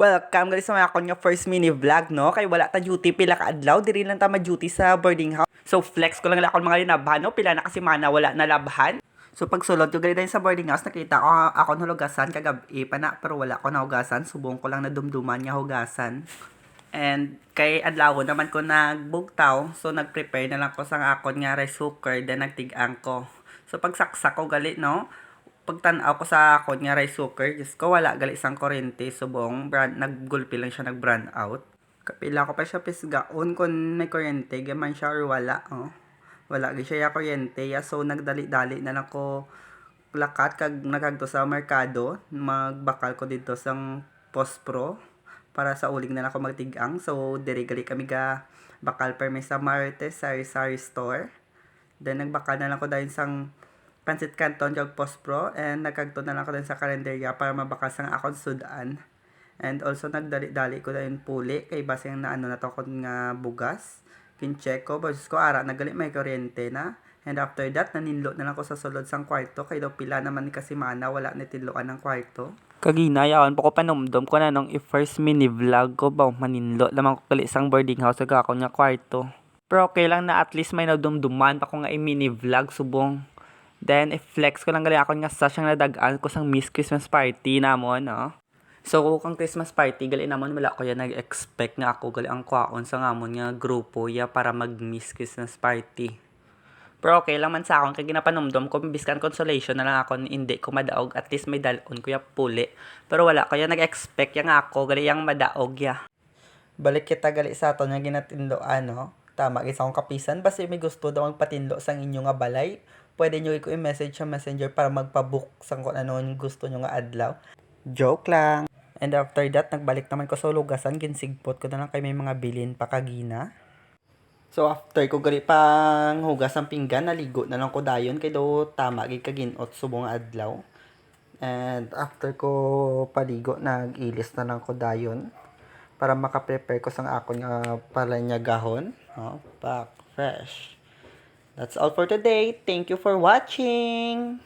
Welcome guys sa mga akong nga first mini vlog no. Kay wala ta duty pila ka adlaw, diri lang ta ma-duty sa boarding house. So flex ko lang akong mga linabhan no, pila na kasi mana wala na labhan. So pagsulod ko gali sa boarding house nakita ko akong hugasan kagabi pa na pero wala ko na hugasan, subong ko lang na dumduman nga hugasan. And kay adlaw naman ko nagbugtaw, so nagprepare na lang ko sa akon nga rice cooker then nagtig-ang ko. So pagsaksak ko gali no, pagtanaw ko sa akon nga rice cooker, just ko wala gali isang kuryente, subong brand naggulpi lang siya nag-brand out. Kapila ko pa siya pisgaon kung may kuryente, gaman siya or wala, oh. Wala gi siya ya kuryente, ya so nagdali-dali na lang ko lakat kag nagagto sa merkado, magbakal ko dito sang Pospro para sa uling na lang ako magtigang. So diri gali kami ga bakal permi sa Marites Sari Store. Then nagbakal na lang ko dahil sang Pancit Canton kag Pospro and nagkagto na lang ko din sa kalendarya para mabakas ang akong sudan. And also nagdali-dali ko dahil puli kay base na ano na to kon nga bugas. Kincheck ko, boses ko ara nagali may kuryente na. And after that, naninlo na lang ko sa sulod sang kwarto kay daw pila naman kasi mana wala ni tinloan ng kwarto. Kaginayawan po ko panumdom ko na nung i-first mini vlog ko ba maninlo lamang ko kali sang boarding house kag ako nga kwarto. Pero okay lang na at least may nadumduman pa ko nga i-mini vlog subong. Then i-flex ko lang gali ako nga sa siyang nadagaan ko sang Miss Christmas Party namon, no? So kung Christmas party gali namon wala ko ya nag-expect nga ako gali ang kwaon sa ngamon nga grupo ya para mag-Miss Christmas Party. Pero okay lang man sa akon kay ginapanumdom ko biskan consolation na lang ako hindi ko madaog at least may dalon ko ya puli. Pero wala ko ya nag-expect ya nga ako gali yang madaog ya. Balik kita gali sa aton nga ginatinloan no. Tama gisa akong kapisan basta may gusto daw magpatinlo sang inyo nga balay. Pwede nyo i-message sa messenger para magpabook sang kung ano yung gusto nyo nga adlaw. Joke lang. And after that, nagbalik naman ko sa lugasan, ginsigpot ko na lang kay may mga bilin pa kagina. So after ko gali pang hugas ng pinggan, naligo na lang ko dayon kay do tama gid kaginot subong adlaw. And after ko paligo, nag-ilis na lang ko dayon para maka-prepare ko sang akon nga palanyagahon, no? Pack fresh. That's all for today. Thank you for watching.